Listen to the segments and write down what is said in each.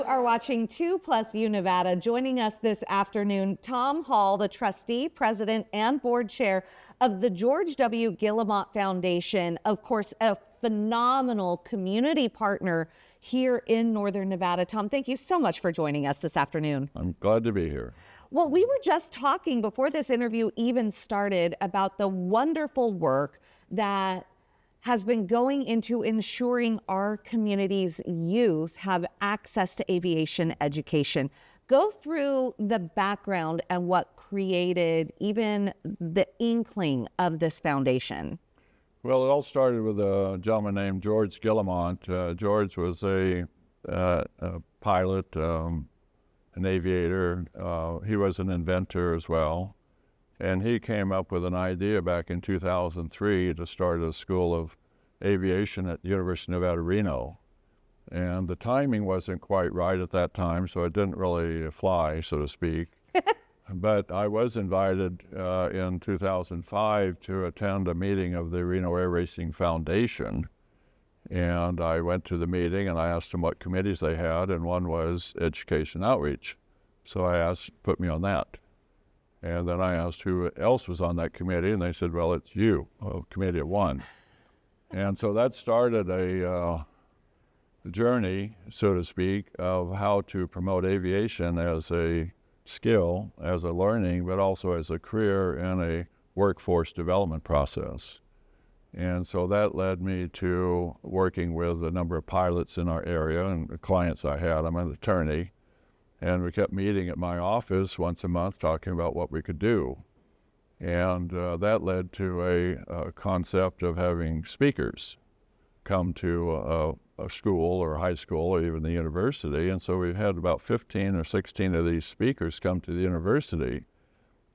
are watching 2+U Nevada. Joining us this afternoon, Tom Hall, the trustee, president, and board chair of the George W. Gillemot Foundation. Of course, a phenomenal community partner here in Northern Nevada. Tom, thank you so much for joining us this afternoon. I'm glad to be here. Well, we were just talking before this interview even started about the wonderful work that has been going into ensuring our community's youth have access to aviation education. Go through the background and what created even the inkling of this foundation. Well, it all started with a gentleman named George Gillemot. George was a pilot, an aviator. He was an inventor as well. And he came up with an idea back in 2003 to start a school of aviation at the University of Nevada, Reno. And the timing wasn't quite right at that time, so it didn't really fly, so to speak. But I was invited in 2005 to attend a meeting of the Reno Air Racing Foundation. And I went to the meeting and I asked them what committees they had, and one was education outreach. So I asked, put me on that. And then I asked who else was on that committee, and they said, well, it's you, committee of one. And so that started a journey, so to speak, of how to promote aviation as a skill, as a learning, but also as a career and a workforce development process. And so that led me to working with a number of pilots in our area and the clients I had. I'm an attorney. And we kept meeting at my office once a month talking about what we could do. And that led to a concept of having speakers come to a school or a high school or even the university. And so we've had about 15 or 16 of these speakers come to the university.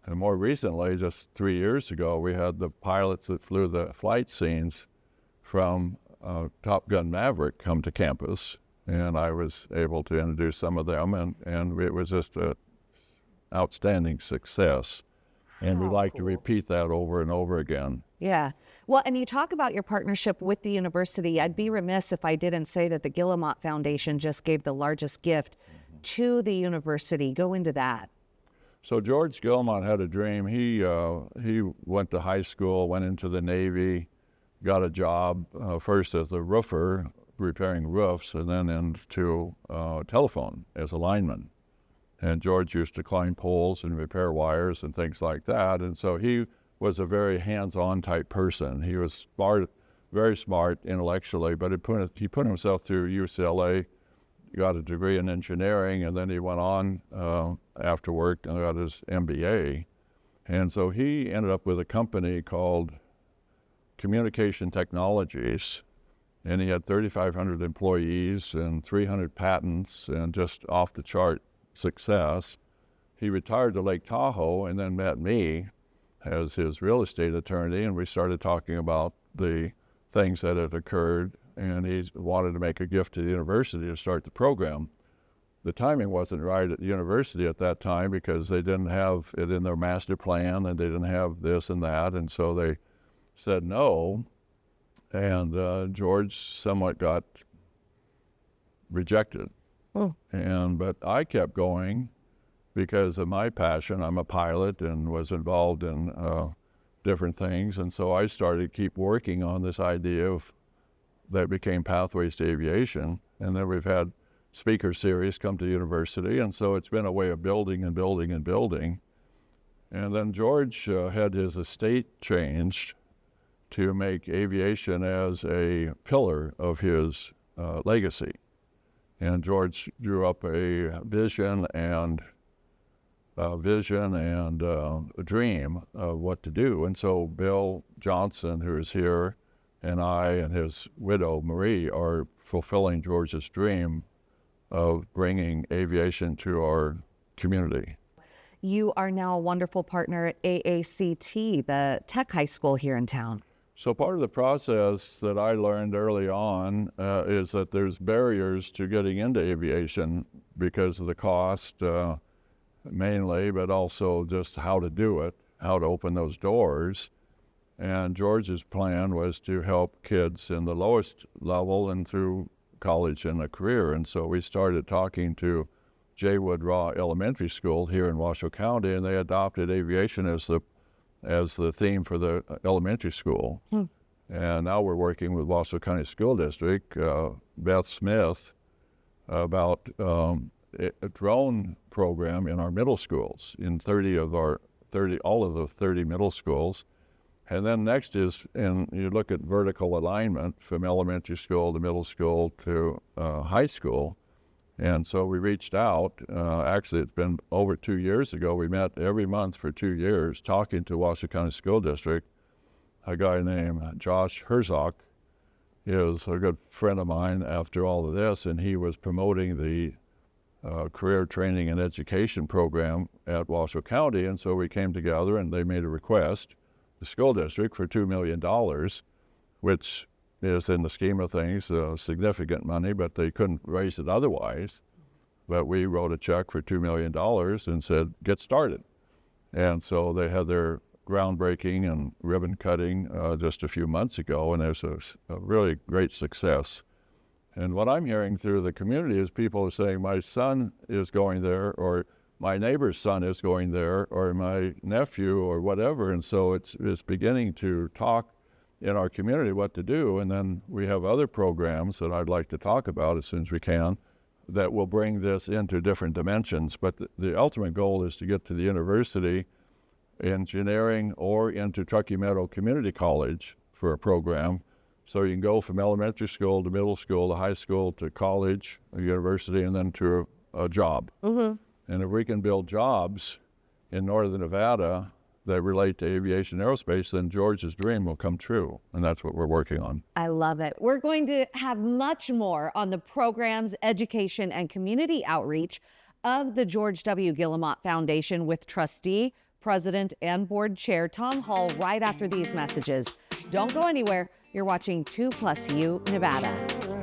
And more recently, just 3 years ago, we had the pilots that flew the flight scenes from Top Gun Maverick come to campus. And I was able to introduce some of them, and it was just an outstanding success. And we'd like to repeat that over and over again. Yeah. Well, and you talk about your partnership with the university. I'd be remiss if I didn't say that the Gillemot Foundation just gave the largest gift to the university. Go into that. So George Gillemot had a dream. He went to high school, went into the Navy, got a job first as a roofer, repairing roofs, and then into telephone as a lineman. And George used to climb poles and repair wires and things like that. And so he was a very hands-on type person. He was smart, very smart intellectually, but he put himself through UCLA, got a degree in engineering, and then he went on after work and got his MBA. And so he ended up with a company called Communication Technologies. And he had 3,500 employees and 300 patents and just off the chart success. He retired to Lake Tahoe and then met me as his real estate attorney, and we started talking about the things that had occurred, and he wanted to make a gift to the university to start the program. The timing wasn't right at the university at that time because they didn't have it in their master plan and they didn't have this and that, and so they said no. And George somewhat got rejected. But I kept going because of my passion. I'm a pilot and was involved in different things. And so I started keep working on this idea of that became Pathways to Aviation. And then we've had speaker series come to the university. And so it's been a way of building and building and building. And then George had his estate changed to make aviation as a pillar of his legacy. And George drew up a vision and a dream of what to do. And so Bill Johnson, who is here, and I and his widow, Marie, are fulfilling George's dream of bringing aviation to our community. You are now a wonderful partner at AACT, the tech high school here in town. So part of the process that I learned early on is that there's barriers to getting into aviation because of the cost mainly, but also just how to do it, how to open those doors. And George's plan was to help kids in the lowest level and through college and a career. And so we started talking to J. Wood Raw Elementary School here in Washoe County, and they adopted aviation as the theme for the elementary school. And now we're working with Washoe County School District, Beth Smith, about a drone program in our middle schools, in all of the 30 middle schools. And then next is, and you look at vertical alignment from elementary school to middle school to high school. And so we reached out, actually it's been over 2 years ago, we met every month for 2 years talking to Washoe County School District. A guy named Josh Herzog is a good friend of mine after all of this, and he was promoting the career training and education program at Washoe County. And so we came together and they made a request, the school district, for $2 million, which is in the scheme of things significant money, but they couldn't raise it otherwise. But we wrote a check for $2 million and said, get started. And so they had their groundbreaking and ribbon cutting just a few months ago, and there's a really great success. And what I'm hearing through the community is people are saying, my son is going there, or my neighbor's son is going there, or my nephew, or whatever. And so it's beginning to talk in our community what to do. And then we have other programs that I'd like to talk about as soon as we can that will bring this into different dimensions. But the ultimate goal is to get to the university, engineering, or into Truckee Meadow Community College for a program. So you can go from elementary school to middle school to high school to college, a university, and then to a job. And if we can build jobs in northern Nevada that relate to aviation aerospace, then George's dream will come true. And that's what we're working on. I love it. We're going to have much more on the programs, education, and community outreach of the George W. Gillemot Foundation with trustee, president, and board chair Tom Hall right after these messages. Don't go anywhere. You're watching 2+U Nevada.